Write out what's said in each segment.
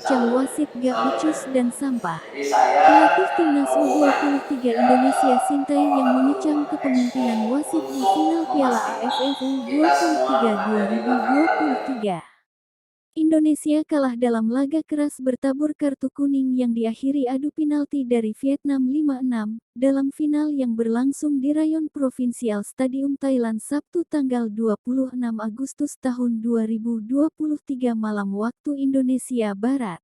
mengecam wasit gak becus dan sampah. Jadi saya Pelatih Timnas mengumpulkan U23 Indonesia Sintayong mengecam kepemimpinan wasit di untuk final Piala memastikan AFF kita semua U23 ada di belakang kita. 2023. Indonesia kalah dalam laga keras bertabur kartu kuning yang diakhiri adu penalti dari Vietnam 5-6 dalam final yang berlangsung di Rayon Provinsial Stadium Thailand Sabtu tanggal 26 Agustus tahun 2023 malam waktu Indonesia Barat.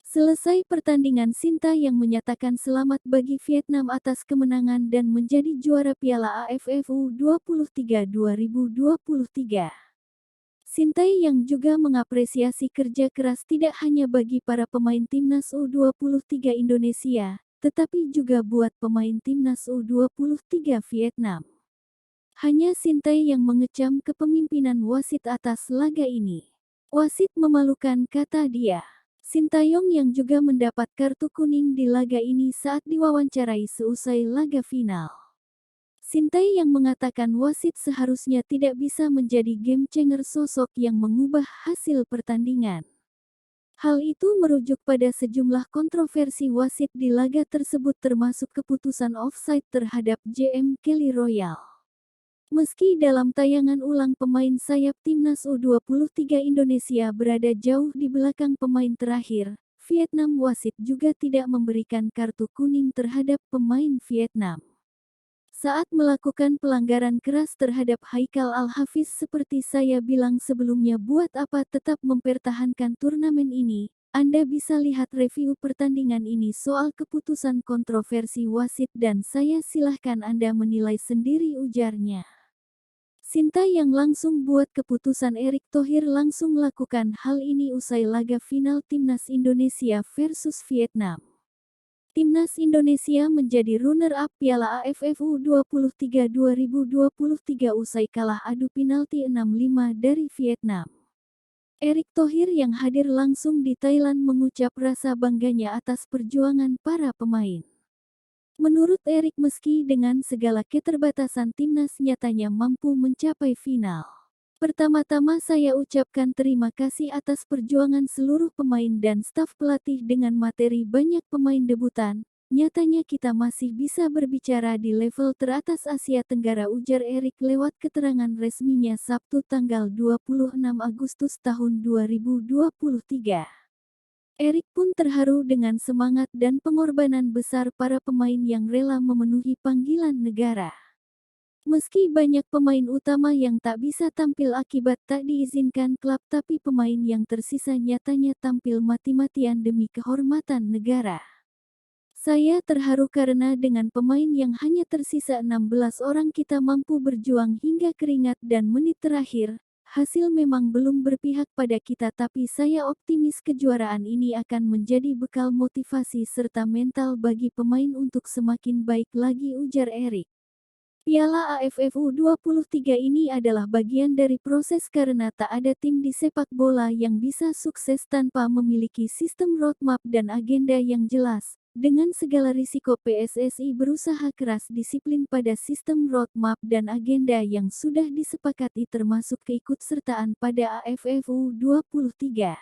Selesai pertandingan, Sintayong menyatakan selamat bagi Vietnam atas kemenangan dan menjadi juara Piala AFF U23 2023. Sintayong juga mengapresiasi kerja keras tidak hanya bagi para pemain Timnas U23 Indonesia, tetapi juga buat pemain Timnas U23 Vietnam. Hanya Sintayong mengecam kepemimpinan wasit atas laga ini. "Wasit memalukan," kata dia. Sintayong yang juga mendapat kartu kuning di laga ini saat diwawancarai seusai laga final. Sintayong mengatakan wasit seharusnya tidak bisa menjadi game changer, sosok yang mengubah hasil pertandingan. Hal itu merujuk pada sejumlah kontroversi wasit di laga tersebut termasuk keputusan offside terhadap JM Kelly Royal. Meski dalam tayangan ulang pemain sayap Timnas U23 Indonesia berada jauh di belakang pemain terakhir, Vietnam, wasit juga tidak memberikan kartu kuning terhadap pemain Vietnam. Saat melakukan pelanggaran keras terhadap Haikal Al-Hafiz, seperti saya bilang sebelumnya, buat apa tetap mempertahankan turnamen ini? Anda bisa lihat review pertandingan ini soal keputusan kontroversi wasit dan saya silahkan Anda menilai sendiri, ujarnya. Sintayong langsung buat keputusan. Erick Thohir langsung lakukan hal ini usai laga final Timnas Indonesia versus Vietnam. Timnas Indonesia menjadi runner-up Piala AFF U23 2023 usai kalah adu penalti 6-5 dari Vietnam. Erick Thohir yang hadir langsung di Thailand mengucap rasa bangganya atas perjuangan para pemain. Menurut Erick, meski dengan segala keterbatasan timnas nyatanya mampu mencapai final. "Pertama-tama saya ucapkan terima kasih atas perjuangan seluruh pemain dan staf pelatih dengan materi banyak pemain debutan. Nyatanya kita masih bisa berbicara di level teratas Asia Tenggara," ujar Erick lewat keterangan resminya Sabtu tanggal 26 Agustus tahun 2023. Erick pun terharu dengan semangat dan pengorbanan besar para pemain yang rela memenuhi panggilan negara. Meski banyak pemain utama yang tak bisa tampil akibat tak diizinkan klub, tapi pemain yang tersisa nyatanya tampil mati-matian demi kehormatan negara. "Saya terharu karena dengan pemain yang hanya tersisa 16 orang kita mampu berjuang hingga keringat dan menit terakhir. Hasil memang belum berpihak pada kita, tapi saya optimis kejuaraan ini akan menjadi bekal motivasi serta mental bagi pemain untuk semakin baik lagi," ujar Erick. Piala AFF U23 ini adalah bagian dari proses karena tak ada tim di sepak bola yang bisa sukses tanpa memiliki sistem roadmap dan agenda yang jelas. Dengan segala risiko, PSSI berusaha keras disiplin pada sistem roadmap dan agenda yang sudah disepakati, termasuk keikutsertaan pada AFF U23.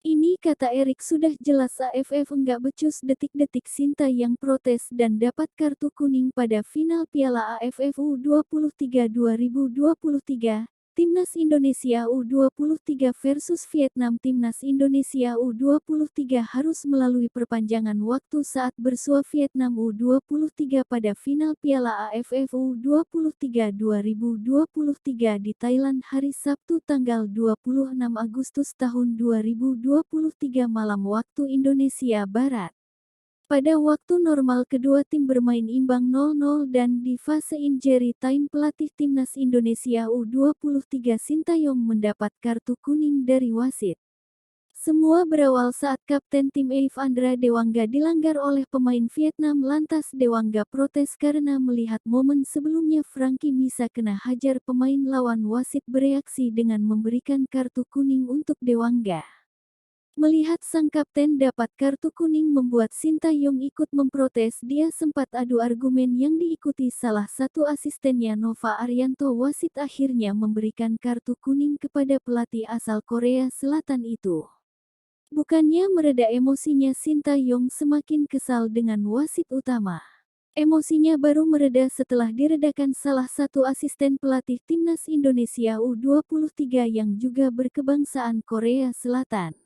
"Ini," kata Erick, "sudah jelas AFF enggak becus detik-detik." Sintayong protes dan dapat kartu kuning pada final Piala AFF U23 2023. Timnas Indonesia U23 versus Vietnam. Timnas Indonesia U23 harus melalui perpanjangan waktu saat bersua Vietnam U23 pada final Piala AFF U23 2023 di Thailand hari Sabtu tanggal 26 Agustus tahun 2023 malam waktu Indonesia Barat. Pada waktu normal kedua tim bermain imbang 0-0 dan di fase injury time pelatih Timnas Indonesia U23 Sintayong mendapat kartu kuning dari wasit. Semua berawal saat kapten tim Evander Dewangga dilanggar oleh pemain Vietnam, lantas Dewangga protes karena melihat momen sebelumnya Frankie Misa kena hajar pemain lawan. Wasit bereaksi dengan memberikan kartu kuning untuk Dewangga. Melihat sang kapten dapat kartu kuning membuat Sintayong ikut memprotes. Dia sempat adu argumen yang diikuti salah satu asistennya, Nova Arianto. Wasit akhirnya memberikan kartu kuning kepada pelatih asal Korea Selatan itu. Bukannya mereda emosinya, Sintayong semakin kesal dengan wasit utama. Emosinya baru mereda setelah diredakan salah satu asisten pelatih timnas Indonesia U23 yang juga berkebangsaan Korea Selatan.